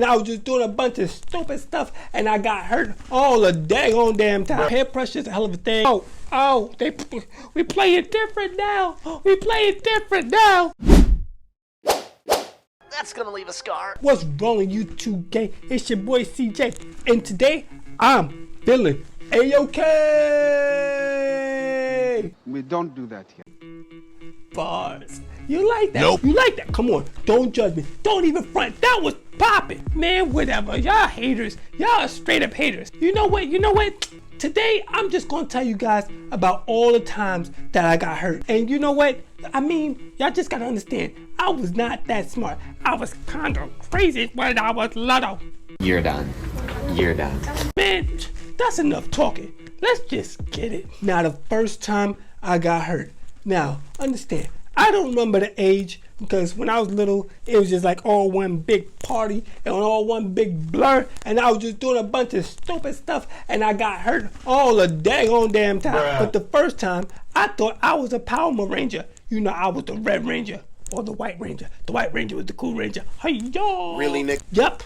And I was just doing a bunch of stupid stuff and I got hurt all the daggone damn time. Peer pressure is a hell of a thing. We play it different now. We play it different now. That's gonna leave a scar. What's wrong with you 2K? It's your boy CJ. And today I'm feeling A-OK. We don't do that here. Bars. You like that? Nope. You like that? Come on. Don't judge me. Don't even front. That was popping. Man, whatever. Y'all haters. Y'all straight up haters. You know what? Today, I'm just going to tell you guys about all the times that I got hurt. And you know what? I mean, y'all just got to understand. I was not that smart. I was kind of crazy when I was little. You're done. You're done. Man, that's enough talking. Let's just get it. Now, the first time I got hurt. Now, understand, I don't remember the age because when I was little, it was just like all one big party and all one big blur, and I was just doing a bunch of stupid stuff and I got hurt all the daggone damn time. Bruh. But the first time, I thought I was a Power Ranger. You know, I was the Red Ranger or the White Ranger. The White Ranger was the cool Ranger. Hey, yo. Really, Nick? Yup.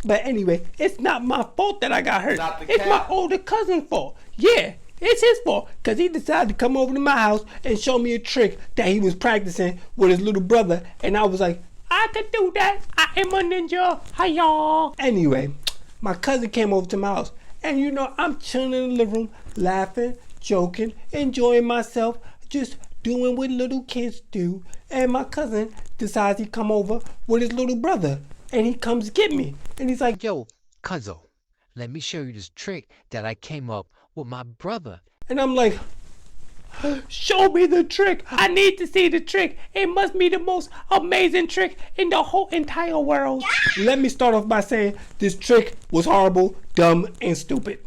But anyway, it's not my fault that I got hurt. It's my older cousin's fault. Yeah. It's his fault, because he decided to come over to my house and show me a trick that he was practicing with his little brother. And I was like, I can do that. I am a ninja. Hi-ya. Anyway, my cousin came over to my house. And you know, I'm chilling in the living room, laughing, joking, enjoying myself, just doing what little kids do. And my cousin decides he come over with his little brother. And he comes get me. And he's like, yo, cuzzo, let me show you this trick that I came up with my brother. And I'm like, show me the trick. I need to see the trick. It must be the most amazing trick in the whole entire world. Yeah. Let me start off by saying this trick was horrible, dumb, and stupid.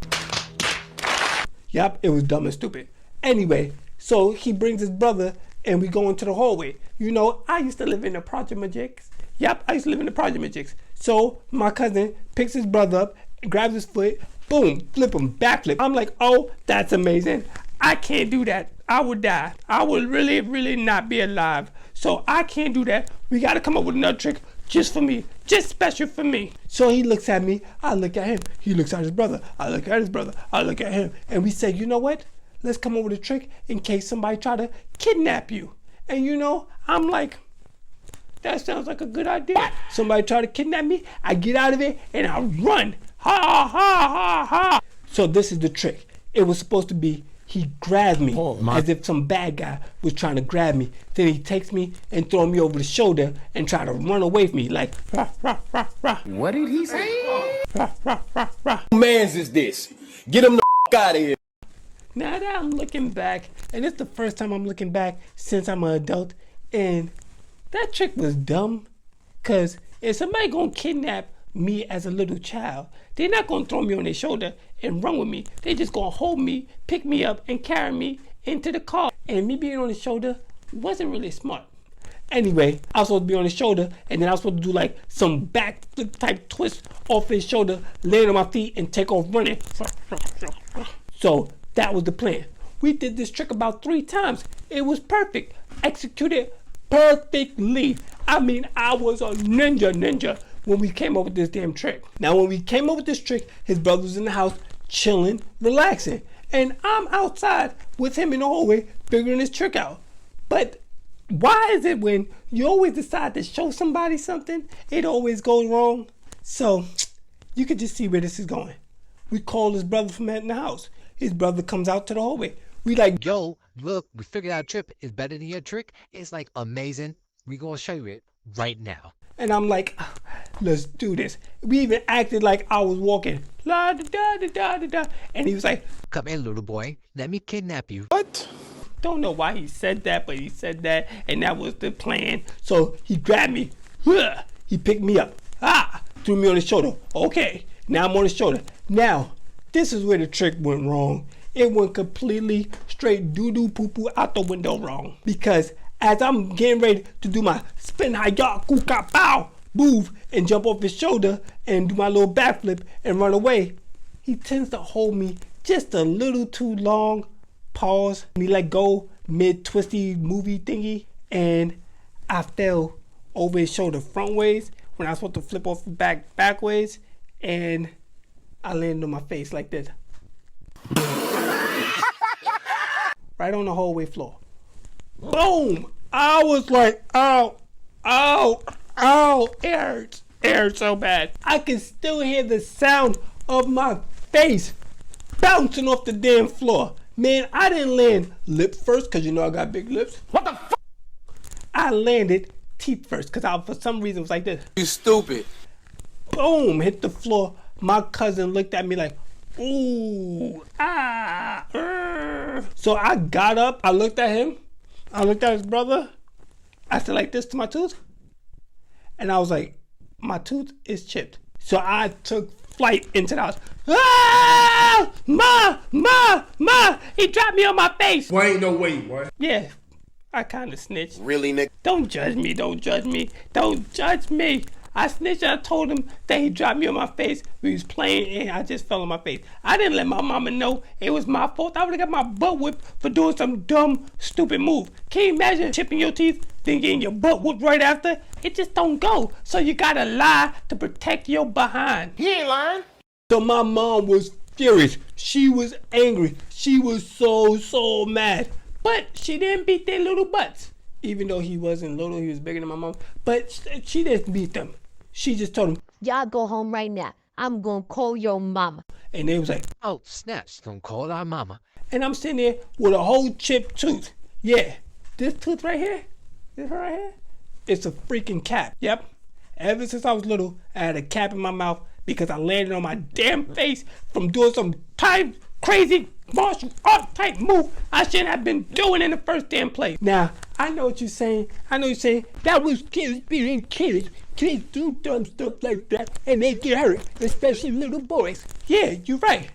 Yep, it was dumb and stupid. Anyway, so he brings his brother and we go into the hallway. You know, I used to live in the Project Majiks. Yep, I used to live in the Project Majiks. So my cousin picks his brother up, grabs his foot, boom, flip him, backflip. I'm like, oh, that's amazing. I can't do that. I would die. I would really, really not be alive. So I can't do that. We got to come up with another trick just for me, just special for me. So he looks at me. I look at him. He looks at his brother. I look at his brother. I look at him. And we say, you know what? Let's come up with a trick in case somebody try to kidnap you. And you know, I'm like, that sounds like a good idea. Somebody try to kidnap me. I get out of it and I run. Ha ha ha ha. So this is the trick. It was supposed to be he grabbed me as if some bad guy was trying to grab me. Then he takes me and throws me over the shoulder and try to run away from me like rah, rah, rah, rah. What did he say? Rah, rah, rah, rah. Who mans is this? Get him the out of here. Now that I'm looking back, and it's the first time I'm looking back since I'm an adult, and that trick was dumb, cause if somebody gonna kidnap me as a little child, they're not gonna throw me on their shoulder and run with me. They just gonna hold me, pick me up, and carry me into the car. And me being on the shoulder wasn't really smart. Anyway, I was supposed to be on his shoulder, and then I was supposed to do like some backflip type twist off his shoulder, land on my feet, and take off running. So that was the plan. We did this trick about 3 times. It was perfect. Executed perfectly. I mean, I was a ninja when we came up with this damn trick. Now, when we came up with this trick, his brother was in the house, chilling, relaxing. And I'm outside with him in the hallway, figuring this trick out. But why is it when you always decide to show somebody something, it always goes wrong? So, you can just see where this is going. We call his brother from in the house. His brother comes out to the hallway. We like, yo, look, we figured out a trick. It's better than your trick. It's like amazing. We gonna show you it right now. And I'm like, let's do this. We even acted like I was walking. La da da da da da da. And he was like, come here, little boy. Let me kidnap you. What? Don't know why he said that, but he said that, and that was the plan. So he grabbed me. He picked me up. Threw me on his shoulder. Okay, now I'm on his shoulder. Now, this is where the trick went wrong. It went completely straight doo-doo poo-poo out the window wrong. Because as I'm getting ready to do my spin high yaw kuka bow move and jump off his shoulder and do my little backflip and run away, he tends to hold me just a little too long. Pause. And he let go mid twisty movie thingy, and I fell over his shoulder front ways when I was supposed to flip off backwards, and I landed on my face like this. Right on the hallway floor. Boom! I was like, ow, ow, ow. It hurts. It hurts so bad. I can still hear the sound of my face bouncing off the damn floor. Man, I didn't land lip first, because you know I got big lips. What the fuck? I landed teeth first, because I, for some reason, was like this. You stupid. Boom, hit the floor. My cousin looked at me like, ooh, ah, So I got up, I looked at him, I looked at his brother, I said like this to my tooth, and I was like, my tooth is chipped. So I took flight into the house. Ah! Ma! He dropped me on my face. Boy, ain't no way, boy. Yeah, I kind of snitched. Really, nigga? Don't judge me, don't judge me, don't judge me. I snitched. I told him that he dropped me on my face. We was playing and I just fell on my face. I didn't let my mama know it was my fault. I would've got my butt whipped for doing some dumb, stupid move. Can you imagine chipping your teeth, then getting your butt whipped right after? It just don't go. So you gotta lie to protect your behind. He ain't lying. So my mom was furious. She was angry. She was so mad. But she didn't beat their little butts. Even though he wasn't little, he was bigger than my mom. But she didn't beat them. She just told him, y'all go home right now. I'm gonna call your mama. And they was like, Oh, snaps. Don't call our mama. and I'm sitting there with a whole chipped tooth. Yeah, this tooth right here, it's a freaking cap. Yep. Ever since I was little, I had a cap in my mouth because I landed on my damn face from doing some crazy martial art type move I shouldn't have been doing in the first damn place. Now, I know what you're saying. That was kids being kids. Kids do dumb stuff like that and they get hurt, especially little boys. Yeah, you're right.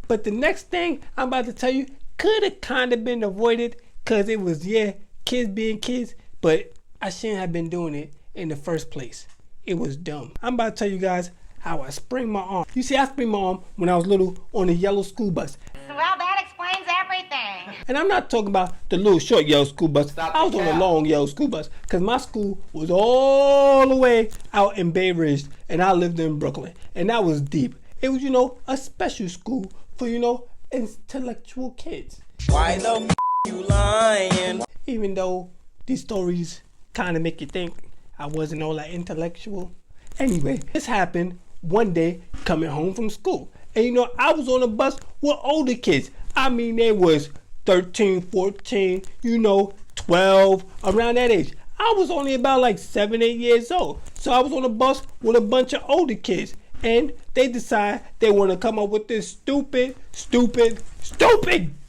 But the next thing I'm about to tell you could have kind of been avoided because it was, yeah, kids being kids, but I shouldn't have been doing it in the first place. It was dumb. I'm about to tell you guys how I sprained my arm. You see, I sprained my arm when I was little on a yellow school bus. Well, that explains everything. And I'm not talking about the little short yellow school bus. I was on a long yellow school bus because my school was all the way out in Bay Ridge and I lived in Brooklyn. And that was deep. It was, you know, a special school for, you know, intellectual kids. Why the you lying? Even though these stories kind of make you think I wasn't all that intellectual. Anyway, this happened one day coming home from school. And you know, I was on a bus with older kids. I mean, they was 13, 14, you know, 12, around that age. I was only about like 7, 8 years old. So I was on a bus with a bunch of older kids. And they decide they want to come up with this stupid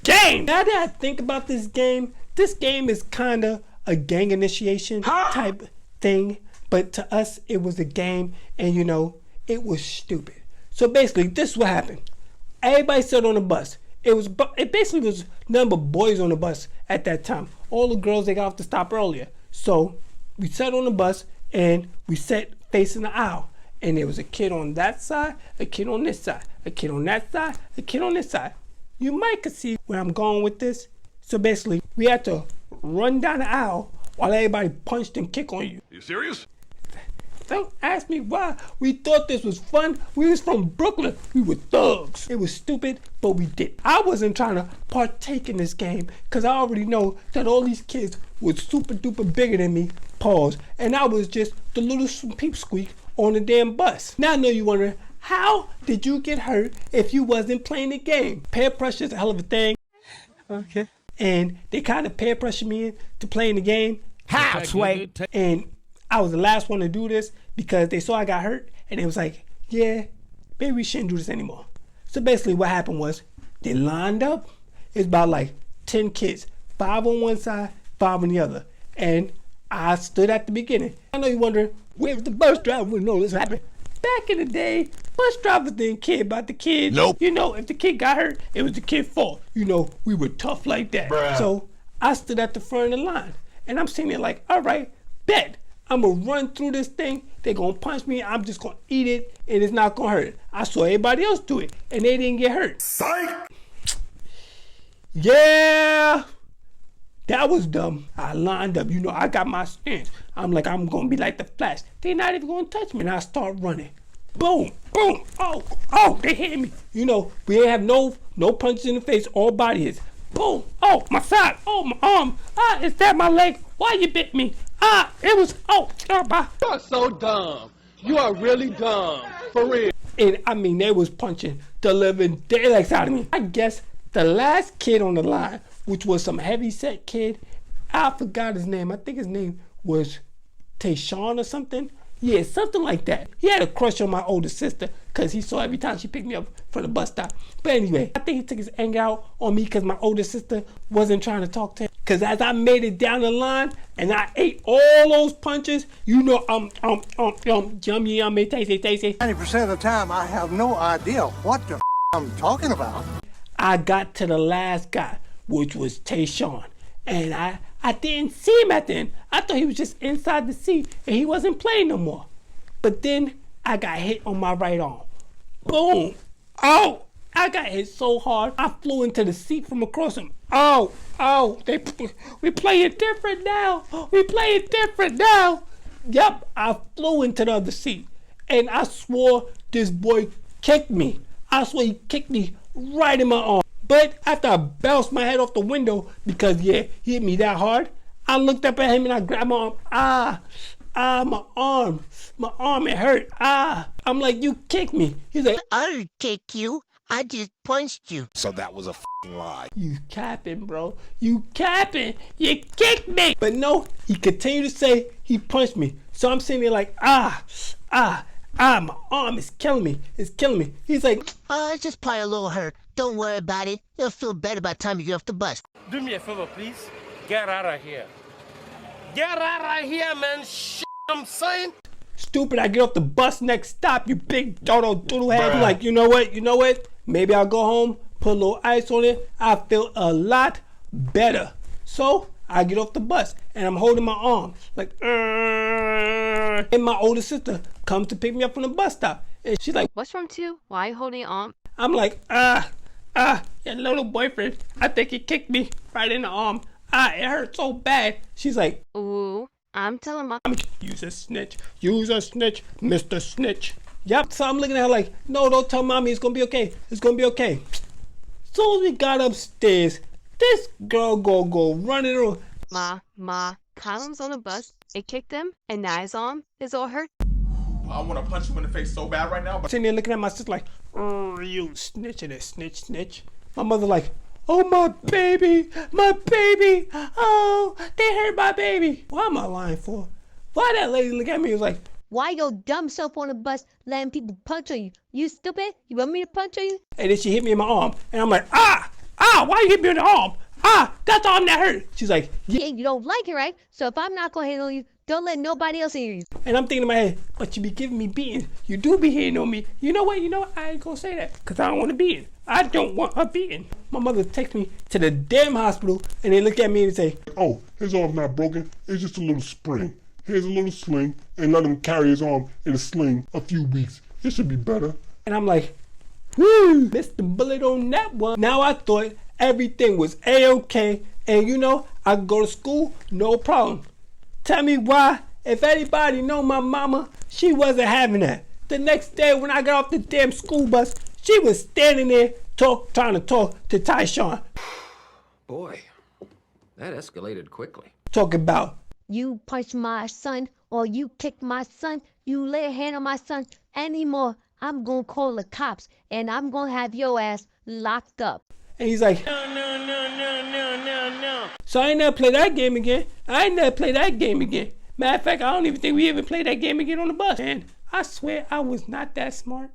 game. Now that I think about this game is kind of a gang initiation type thing. But to us, it was a game, and you know, it was stupid. So basically, this is what happened. Everybody sat on the bus. It basically was none but boys on the bus at that time. All the girls, they got off the stop earlier. So we sat on the bus, and we sat facing the aisle. And there was a kid on that side, a kid on this side, a kid on that side, a kid on this side. You might could see where I'm going with this. So basically, we had to run down the aisle while everybody punched and kicked on you. You serious? Don't ask me why. We thought this was fun. We was from Brooklyn. We were thugs. It was stupid, but we did. I wasn't trying to partake in this game because I already know that all these kids were super duper bigger than me. Pause. And I was just the little peep squeak on the damn bus. Now I know you're wondering, how did you get hurt if you wasn't playing the game? Peer pressure is a hell of a thing. Okay. And they kind of peer pressured me into playing the game. How, Sway? And I was the last one to do this because they saw I got hurt and it was like, yeah, maybe we shouldn't do this anymore. So basically what happened was they lined up. It's about like 10 kids, 5 on one side, 5 on the other. And I stood at the beginning. I know you're wondering, where's the bus driver when all this happened? Back in the day, bus drivers didn't care about the kids. Nope. You know, if the kid got hurt, it was the kid's fault. You know, we were tough like that. Bruh. So I stood at the front of the line. And I'm sitting there like, all right, bet. I'm gonna run through this thing. They're gonna punch me. I'm just gonna eat it, and it's not gonna hurt. I saw everybody else do it, and they didn't get hurt. Psych! Yeah, That was dumb. I lined up. You know, I got my stance. I'm like, I'm going to be like the Flash. They're not even going to touch me. And I start running. Boom, boom. Oh, they hit me. You know, we ain't have no punches in the face. All body hits. Boom. Oh, my side. Oh, my arm. Is that my leg? Why you bit me? It was, bye. You are so dumb. You are really dumb. For real. And I mean, they was punching the living daylights out of me. I guess the last kid on the line, which was some heavy set kid, I forgot his name. I think his name was Tayshawn or something. Yeah, something like that. He had a crush on my older sister because he saw every time she picked me up from the bus stop. But anyway, I think he took his anger out on me because my older sister wasn't trying to talk to him. Because as I made it down the line and I ate all those punches, you know, yummy, tasty. 90% of the time, I have no idea what the I'm talking about. I got to the last guy, which was Tayshawn. And I didn't see him at the end. I thought he was just inside the seat and he wasn't playing no more. But then I got hit on my right arm. Boom. Oh, I got hit so hard, I flew into the seat from across him. Oh, we playing different now. Yep, I flew into the other seat. And I swore this boy kicked me. I swear he kicked me right in my arm. But after I bounced my head off the window, because yeah, he hit me that hard, I looked up at him and I grabbed my arm. My arm, it hurt. I'm like, you kicked me. He's like, I didn't kick you. I just punched you. So that was a f***ing lie. You capping, bro. You capping. You kicked me. But no, he continued to say he punched me. So I'm sitting there like, my arm is killing me. It's killing me. He's like, it's just probably a little hurt. Don't worry about it. You'll feel better by the time you get off the bus. Do me a favor, please. Get out of here. Get out of here, man. Shit, I'm saying. Stupid, I get off the bus next stop, you big doodle head. I'm like, you know what? Maybe I'll go home, put a little ice on it. I feel a lot better. So I get off the bus and I'm holding my arm like, and my older sister comes to pick me up from the bus stop. And she's like, what's wrong too? Why are you holding your arm? I'm like, your little boyfriend, I think he kicked me right in the arm. It hurt so bad. She's like, ooh, I'm telling my use a snitch, Mr. Snitch. Yep, so I'm looking at her like, no, don't tell mommy, it's gonna be okay. It's gonna be okay. So as we got upstairs, this girl go running around. Ma, Kylan's on the bus, it kicked him, and now his arm is all hurt. I wanna punch you in the face so bad right now, but sitting there looking at my sister like, oh, you snitching, snitch. My mother like, oh, my baby, oh, they hurt my baby. What am I lying for? Why that lady look at me and was like, why your dumb self on the bus letting people punch on you? You stupid? You want me to punch on you? And then she hit me in my arm. And I'm like, why you hit me in the arm? That's the arm that hurt. She's like, yeah, you don't like it, right? So if I'm not going to hit on you, don't let nobody else hear you. And I'm thinking in my head, but you be giving me beatings. You do be hitting on me. You know what? I ain't going to say that because I don't want a beating. I don't want a beating. My mother takes me to the damn hospital and they look at me and say, oh, his arm's not broken. It's just a little sprain. Here's a little sling and let him carry his arm in a sling a few weeks. It should be better. And I'm like, whoo, missed the bullet on that one. Now I thought everything was A-okay. And I could go to school, no problem. Tell me why, if anybody know my mama, she wasn't having that. The next day when I got off the damn school bus, she was standing there trying to talk to Tayshawn. Boy, that escalated quickly. Talk about, you punched my son or you kicked my son, you lay a hand on my son anymore, I'm going to call the cops and I'm going to have your ass locked up. And he's like, no. So I ain't never play that game again. Matter of fact, I don't even think we even played that game again on the bus. And I swear I was not that smart.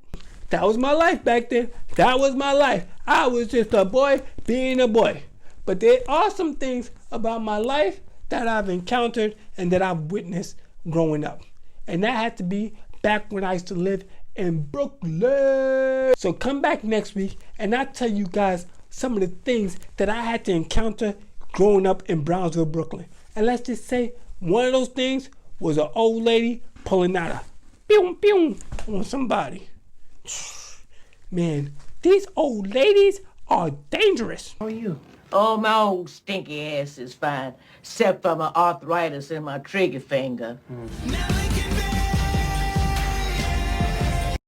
That was my life back then. That was my life. I was just a boy being a boy. But there are some things about my life that I've encountered and that I've witnessed growing up. And that had to be back when I used to live in Brooklyn. So come back next week and I'll tell you guys some of the things that I had to encounter growing up in Brownsville, Brooklyn. And let's just say one of those things was an old lady pulling out a pew on somebody. Man, these old ladies are dangerous. How are you? Oh, my old stinky ass is fine, except for my arthritis in my trigger finger.